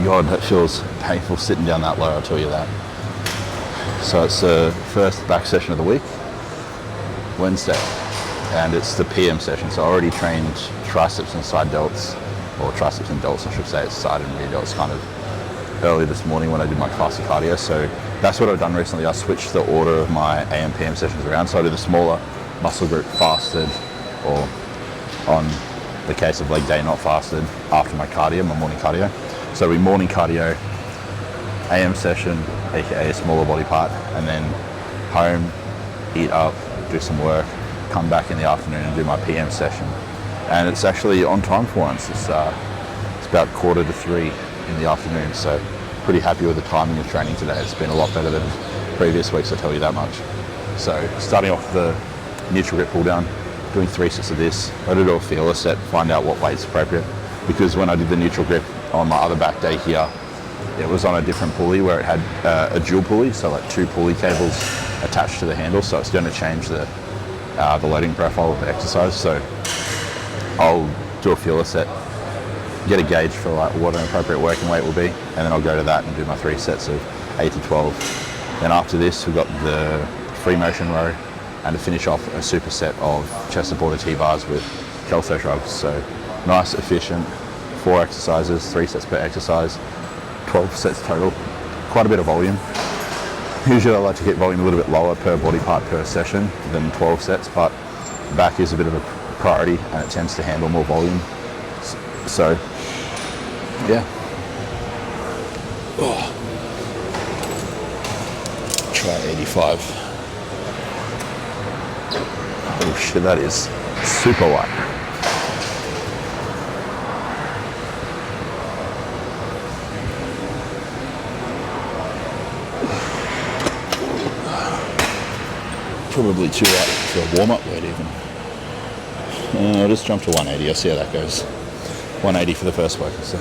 God, that feels painful sitting down that low, I'll tell you that. So it's the first back session of the week, Wednesday, and it's the PM session. So I already trained triceps and side delts, or triceps and delts I should say, it's side and rear delts kind of early this morning when I did my fasted cardio. So that's what I've done recently. I switched the order of my AM PM sessions around. So I do the smaller muscle group fasted, or on the case of leg day not fasted, after my cardio, my morning cardio. So we morning cardio, AM session, aka a smaller body part, and then home, eat up, do some work, come back in the afternoon and do my PM session. And it's actually on time for once. It's about 2:45 in the afternoon, so pretty happy with the timing of training today. It's been a lot better than previous weeks, I'll tell you that much. So starting off the neutral grip pull down, doing 3 sets of this. I did a feeler set, find out what weight's appropriate, because when I did the neutral grip on my other back day here, it was on a different pulley where it had a dual pulley, so like 2 pulley cables attached to the handle, so it's going to change the loading profile of the exercise. So I'll do a feeler set, get a gauge for like what an appropriate working weight will be, and then I'll go to that and do my 3 sets of 8 to 12. Then after this, we've got the free motion row, and to finish off a superset of chest supported T-bars with Kelso shrugs. So nice, efficient, 4 exercises, 3 sets per exercise, 12 sets total, quite a bit of volume. Usually I like to get volume a little bit lower per body part per session than 12 sets, but back is a bit of a priority and it tends to handle more volume. So, yeah. Oh. Try 85. Oh shit, that is super light. Probably too light for a warm-up weight even. I'll just jump to 180, I'll see how that goes. 180 for the first focus. So.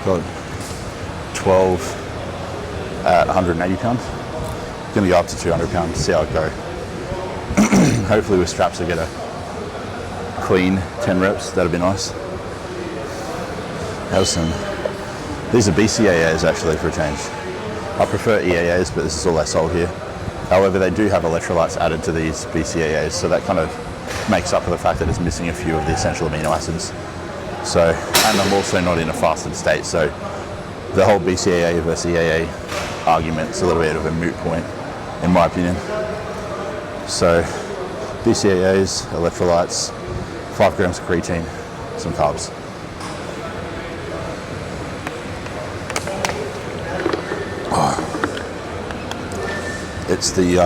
Got 12 at 180 pounds. Gonna go up to 200 pounds, see how it go. Hopefully with straps I get a clean 10 reps, that'd be nice. These are BCAAs actually for a change. I prefer EAAs, but this is all they sold here. However, they do have electrolytes added to these BCAAs, so that kind of makes up for the fact that it's missing a few of the essential amino acids. So, and I'm also not in a fasted state, so the whole BCAA versus EAA argument is a little bit of a moot point, in my opinion. So, BCAAs, electrolytes, 5 grams of creatine, some carbs. It's the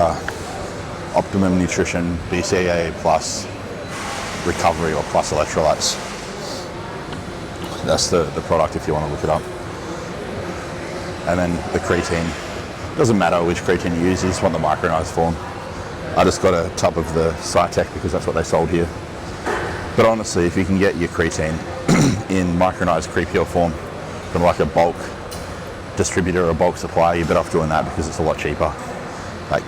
Optimum Nutrition BCAA plus recovery or plus electrolytes. That's the product if you want to look it up. And then the creatine. Doesn't matter which creatine you use, you just want the micronized form. I just got a tub of the Cytec because that's what they sold here. But honestly, if you can get your creatine in micronized Crepure form from like a bulk distributor or a bulk supplier, you're better off doing that because it's a lot cheaper. Like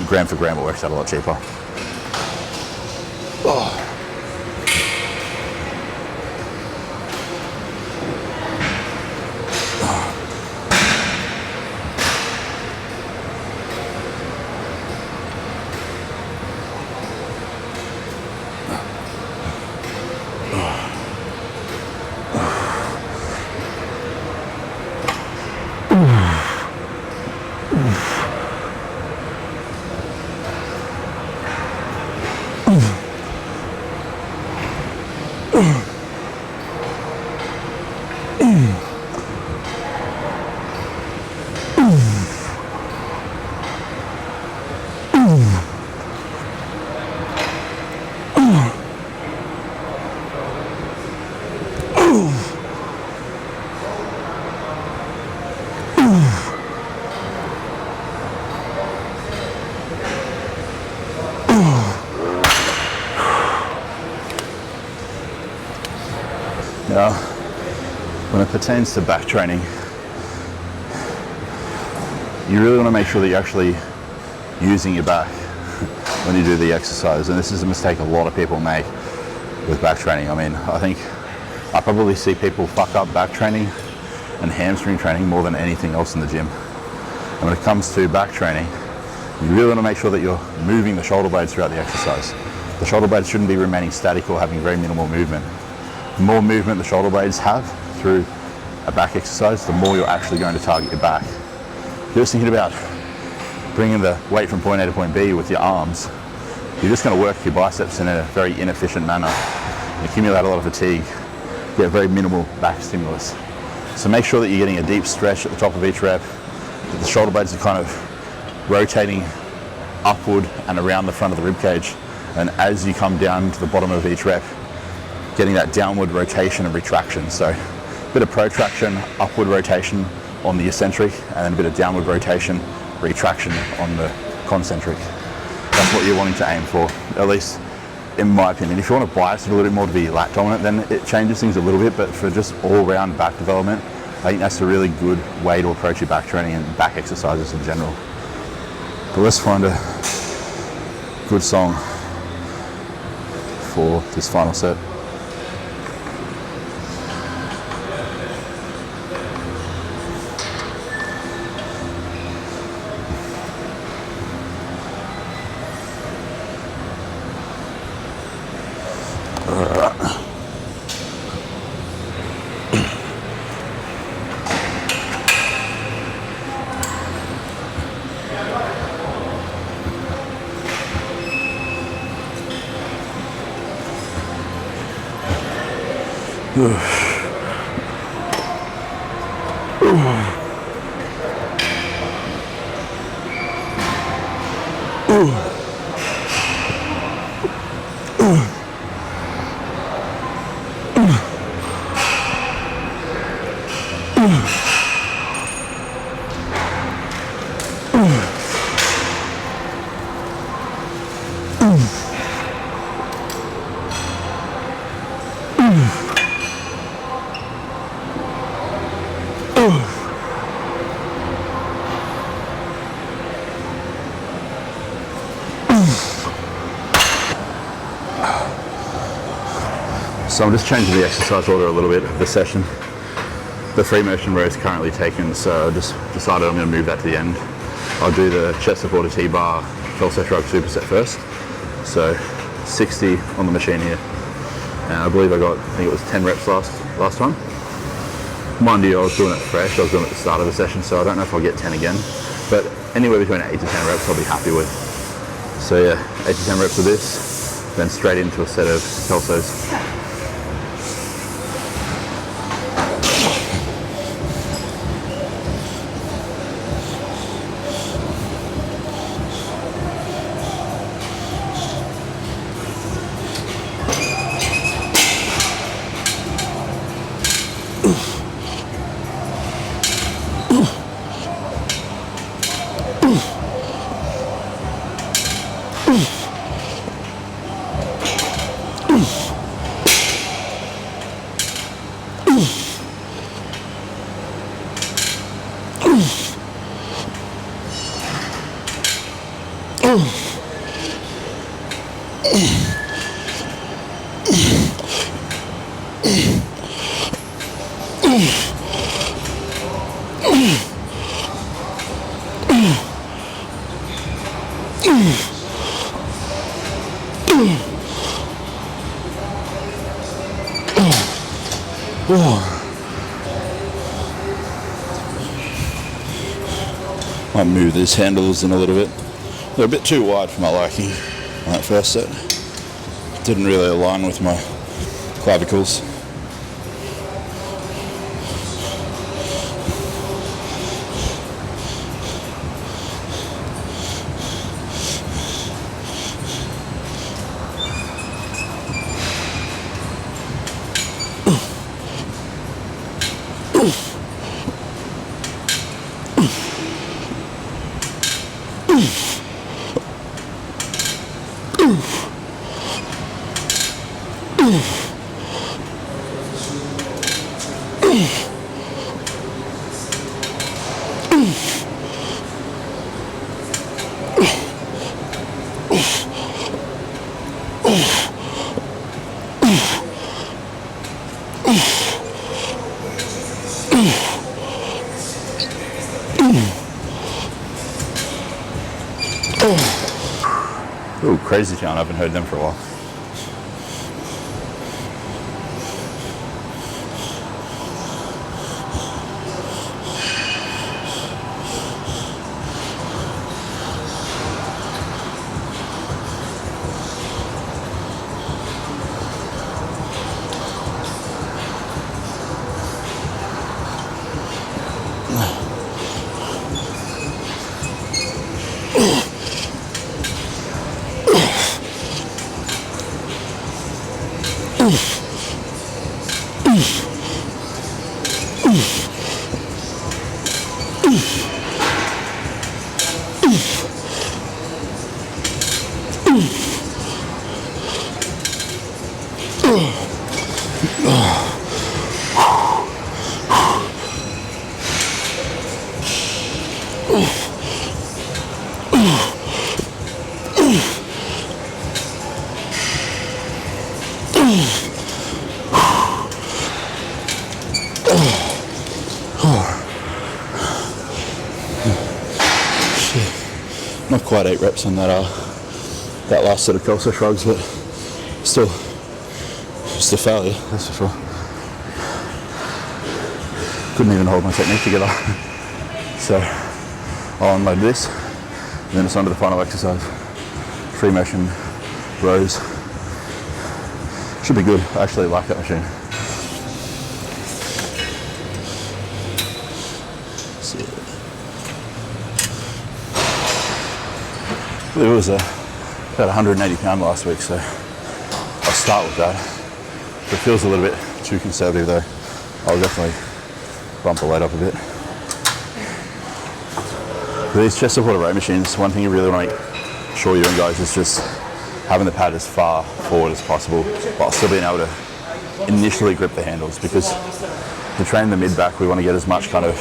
gram for gram, it works out a lot cheaper. Oh. it pertains to back training, you really want to make sure that you're actually using your back when you do the exercise. And this is a mistake a lot of people make with back training. I mean, I think I probably see people fuck up back training and hamstring training more than anything else in the gym. And when it comes to back training, you really want to make sure that you're moving the shoulder blades throughout the exercise. The shoulder blades shouldn't be remaining static or having very minimal movement. The more movement the shoulder blades have through a back exercise, the more you're actually going to target your back. If you're just thinking about bringing the weight from point A to point B with your arms, you're just going to work your biceps in a very inefficient manner, accumulate a lot of fatigue, get very minimal back stimulus. So make sure that you're getting a deep stretch at the top of each rep, that the shoulder blades are kind of rotating upward and around the front of the rib cage. And as you come down to the bottom of each rep, getting that downward rotation and retraction. So a bit of protraction, upward rotation on the eccentric, and then a bit of downward rotation, retraction on the concentric. That's what you're wanting to aim for, at least in my opinion. If you want to bias it a little bit more to be lat dominant, then it changes things a little bit, but for just all-round back development, I think that's a really good way to approach your back training and back exercises in general. But let's find a good song for this final set. So I'm just changing the exercise order a little bit of the session. The free motion row is currently taken, so I just decided I'm going to move that to the end. I'll do the chest supported T-bar Kelso shrug superset first. So 60 on the machine here. And I believe I think it was 10 reps last time. Mind you, I was doing it fresh, I was doing it at the start of the session, so I don't know if I'll get 10 again. But anywhere between 8 to 10 reps I'll be happy with. So yeah, 8 to 10 reps of this, then straight into a set of Kelsos. Might move these handles in a little bit. They're a bit too wide for my liking on that first set. Didn't really align with my clavicles. Ooh, Crazy Town, I haven't heard them for a while. Not quite 8 reps on that last set of Kelso shrugs, but still just a failure, that's for sure. Couldn't even hold my technique together. So I'll unload this, and then it's on to the final exercise. Free motion rows. Should be good. I actually like that machine. It was about 180 pound last week, so I'll start with that. If it feels a little bit too conservative though, I'll definitely bump the weight up a bit. For these chest supported row machines, one thing you really want to make sure you're doing, guys, is just having the pad as far forward as possible while still being able to initially grip the handles, because to train the mid-back, we want to get as much kind of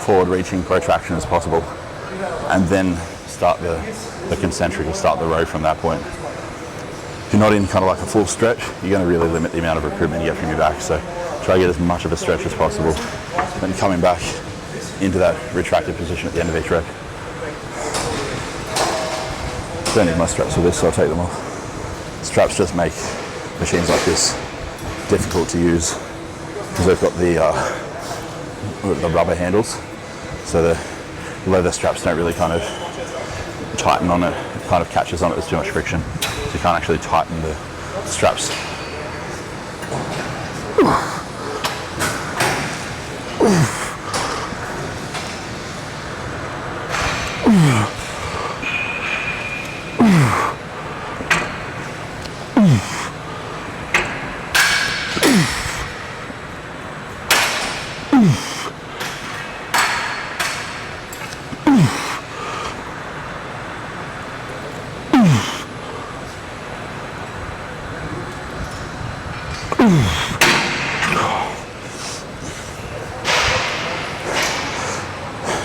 forward-reaching protraction as possible, and then start the concentric, or start the row from that point. If you're not in kind of like a full stretch, you're going to really limit the amount of recruitment you get from your back. So try to get as much of a stretch as possible, then coming back into that retracted position at the end of each rep. Don't need my straps for this, so I'll take them off. Straps just make machines like this difficult to use because they've got the rubber handles, so the leather straps don't really kind of tighten on it. It kind of catches on it, there's too much friction, so you can't actually tighten the straps.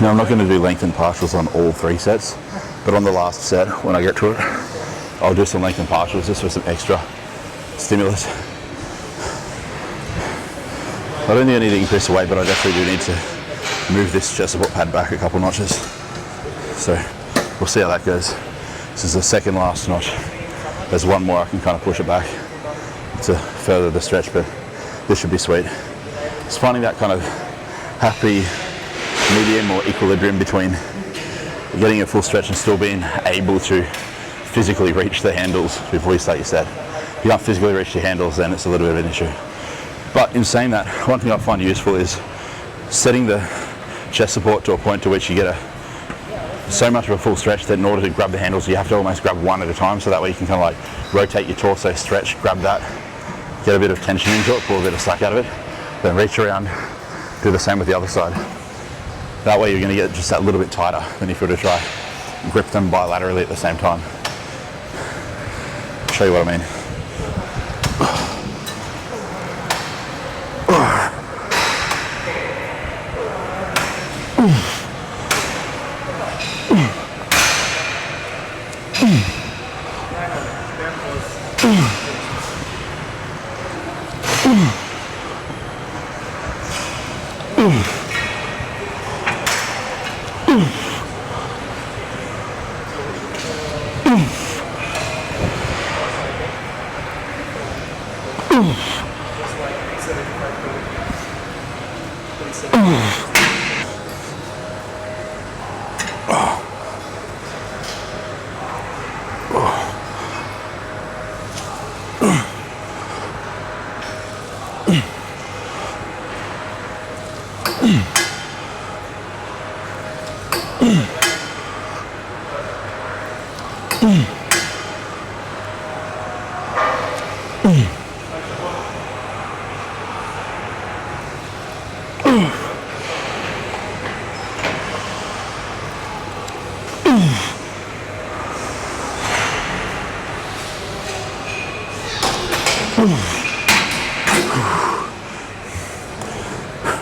Now I'm not going to do lengthened partials on all 3 sets, but on the last set, when I get to it, I'll do some lengthened partials just for some extra stimulus. I don't think I need to increase the weight, but I definitely do need to move this chest support pad back a couple notches. So we'll see how that goes. This is the second last notch. There's one more I can kind of push it back to further the stretch, but this should be sweet. It's finding that kind of happy medium or equilibrium between getting a full stretch and still being able to physically reach the handles before you start your set. If you can't physically reach your handles, then it's a little bit of an issue. But in saying that, one thing I find useful is setting the chest support to a point to which you get so much of a full stretch that in order to grab the handles, you have to almost grab one at a time, so that way you can kind of like rotate your torso, stretch, grab that, get a bit of tension into it, pull a bit of slack out of it, then reach around, do the same with the other side. That way you're going to get just that little bit tighter than if you were to try and grip them bilaterally at the same time. I'll show you what I mean.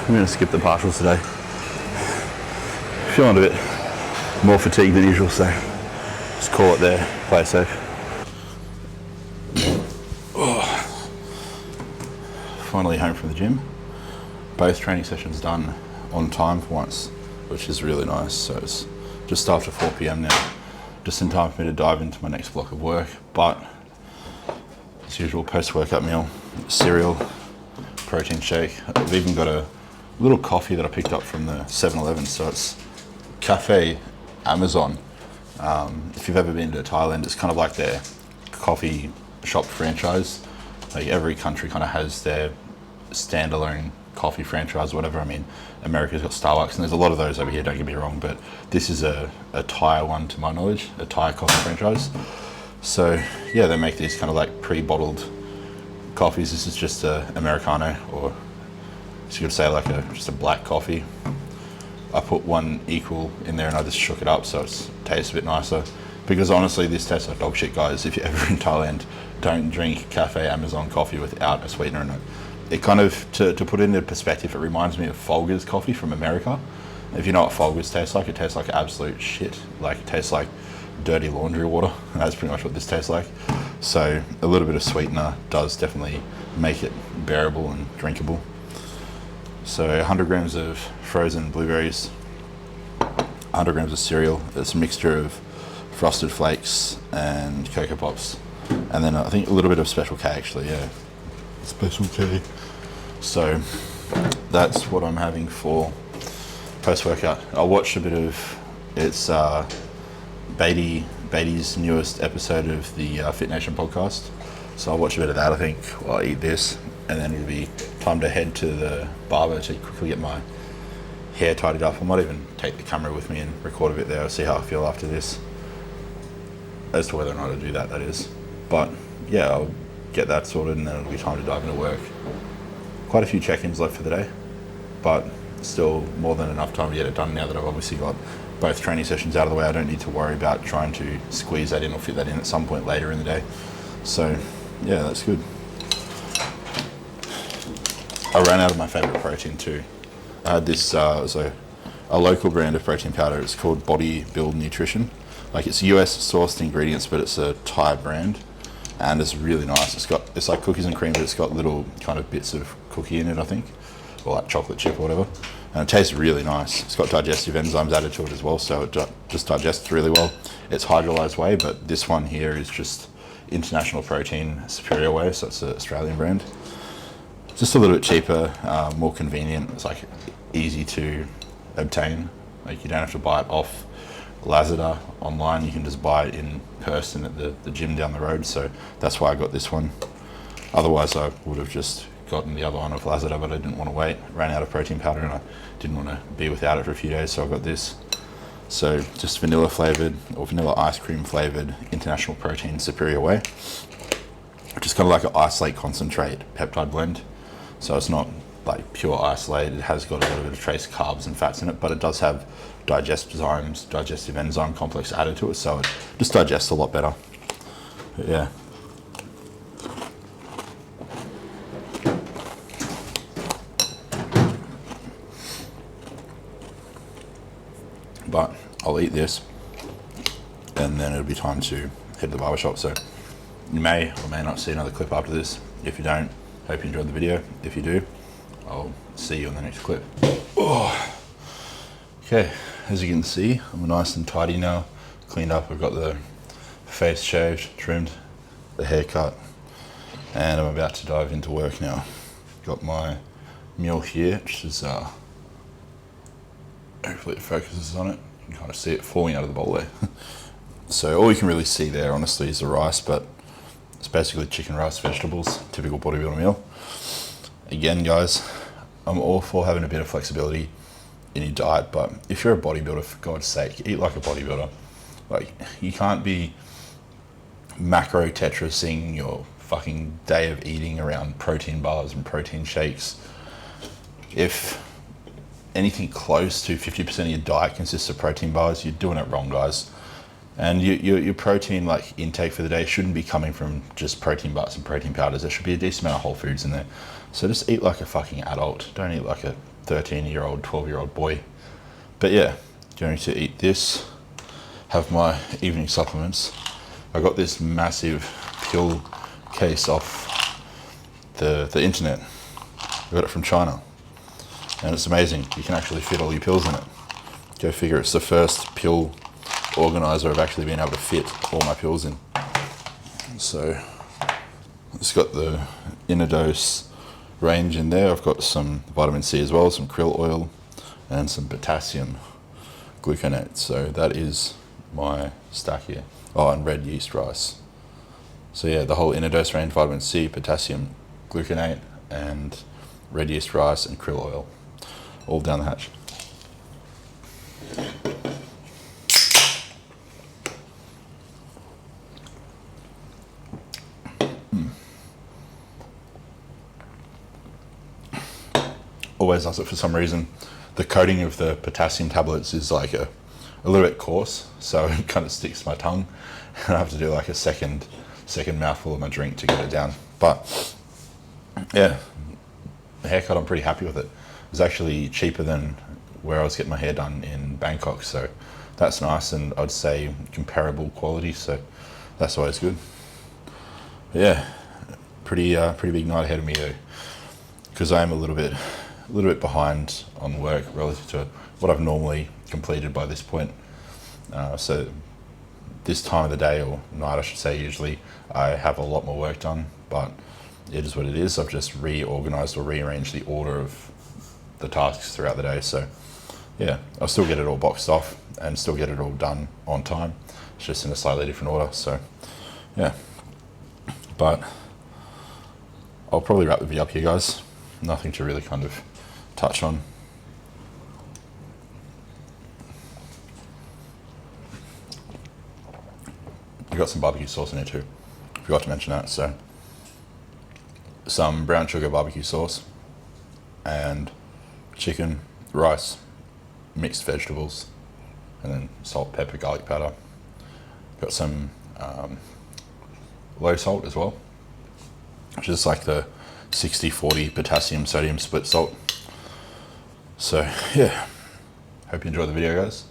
I'm going to skip the partials today. Feeling a bit more fatigued than usual, so just call it there, play it safe. Finally home from the gym. Both training sessions done on time for once, which is really nice. So it's just after 4 p.m. now, just in time for me to dive into my next block of work. But as usual, post-workout meal, cereal, protein shake. I've even got a little coffee that I picked up from the 7-Eleven. So it's Cafe Amazon. If you've ever been to Thailand, it's kind of like their coffee shop franchise. Like every country kind of has their standalone coffee franchise or whatever. I mean, America's got Starbucks and there's a lot of those over here, don't get me wrong, but this is a Thai one to my knowledge, a Thai coffee franchise. So yeah, they make these kind of like pre-bottled coffees. This is just a Americano, or you could say like just a black coffee. I put one equal in there and I just shook it up so it tastes a bit nicer. Because honestly, this tastes like dog shit, guys. If you're ever in Thailand, don't drink Cafe Amazon coffee without a sweetener in it. It kind of, to put it into perspective, it reminds me of Folgers coffee from America. If you know what Folgers tastes like, it tastes like absolute shit. Like it tastes like dirty laundry water. And that's pretty much what this tastes like. So a little bit of sweetener does definitely make it bearable and drinkable. So 100 grams of frozen blueberries, 100 grams of cereal. It's a mixture of Frosted Flakes and Cocoa Pops. And then I think a little bit of Special K actually, yeah. Special K. So that's what I'm having for post-workout. I watched a bit of, it's Beatty's newest episode of the Fit Nation podcast. So I'll watch a bit of that, I think, while I eat this. And then it'll be time to head to the barber to quickly get my hair tidied up. I might even take the camera with me and record a bit there. I'll see how I feel after this. As to whether or not I do that, that is. But yeah, I'll get that sorted and then it'll be time to dive into work. Quite a few check-ins left for the day, but still more than enough time to get it done now that I've obviously got both training sessions out of the way. I don't need to worry about trying to squeeze that in or fit that in at some point later in the day. So yeah, that's good. I ran out of my favorite protein too. I had this, it was a local brand of protein powder. It's called Body Build Nutrition. Like it's US sourced ingredients, but it's a Thai brand, and it's really nice. It's like cookies and cream, but it's got little kind of bits of cookie in it, I think, or like chocolate chip or whatever. And it tastes really nice. It's got digestive enzymes added to it as well, so it just digests really well. It's hydrolyzed whey, but this one here is just International Protein Superior Whey, so it's an Australian brand. Just a little bit cheaper, more convenient. It's like easy to obtain. Like you don't have to buy it off Lazada online. You can just buy it in person at the gym down the road. So that's why I got this one. Otherwise, I would have just gotten the other one off Lazada, but I didn't want to wait. Ran out of protein powder and I didn't want to be without it for a few days, so I got this. So just vanilla flavored or vanilla ice cream flavored International Protein Superior Whey, which is kind of like an isolate concentrate peptide blend. So it's not like pure isolate. It has got a little bit of trace carbs and fats in it, but it does have digestive enzyme complex added to it, so it just digests a lot better. But yeah. But I'll eat this and and then it'll be time to head to the barbershop. So you may or may not see another clip after this. If you don't, hope you enjoyed the video. If you do, I'll see you on the next clip. Oh. Okay, as you can see, I'm nice and tidy now, cleaned up. I've got the face shaved, trimmed, the haircut, and I'm about to dive into work now. Got my meal here, which is, hopefully it focuses on it. You can kind of see it falling out of the bowl there. So all you can really see there, honestly, is the rice, but it's basically chicken, rice, vegetables, typical bodybuilder meal. Again, guys, I'm all for having a bit of flexibility in your diet, but if you're a bodybuilder, for God's sake, eat like a bodybuilder. Like, you can't be macro Tetrising your fucking day of eating around protein bars and protein shakes. If anything close to 50% of your diet consists of protein bars, you're doing it wrong, guys. And your protein like intake for the day shouldn't be coming from just protein bars and protein powders. There should be a decent amount of whole foods in there. So just eat like a fucking adult. Don't eat like a 13-year-old, 12-year-old boy. But yeah, going to eat this, have my evening supplements. I got this massive pill case off the internet. I got it from China. And it's amazing. You can actually fit all your pills in it. Go figure, it's the first pill organizer I've actually been able to fit all my pills in. So it's got the Innodose range in there. I've got some vitamin C as well, some krill oil, and some potassium gluconate. So that is my stack here. Oh, and red yeast rice. So yeah, the whole Innodose range, vitamin C, potassium gluconate, and red yeast rice and krill oil, all down the hatch. Always does it for some reason. The coating of the potassium tablets is like a little bit coarse, so it kind of sticks to my tongue, and I have to do like a second mouthful of my drink to get it down. But yeah, the haircut, I'm pretty happy with it. It was actually cheaper than where I was getting my hair done in Bangkok, so that's nice, and I'd say comparable quality, so that's always good. But yeah, pretty big night ahead of me though, because I am a little bit behind on work relative to what I've normally completed by this point. So this time of the day, or night I should say, usually I have a lot more work done, but it is what it is. I've just reorganized or rearranged the order of the tasks throughout the day. So yeah, I'll still get it all boxed off and still get it all done on time. It's just in a slightly different order. So yeah, but I'll probably wrap the video up here, guys. Nothing to really kind of touch on. I got some barbecue sauce in here too. Forgot to mention that. So some brown sugar barbecue sauce and chicken, rice, mixed vegetables, and then salt, pepper, garlic powder. Got some low salt as well, which is like the 60-40 potassium sodium split salt. So yeah, hope you enjoyed the video, guys,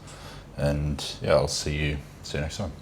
and yeah, I'll see you next time.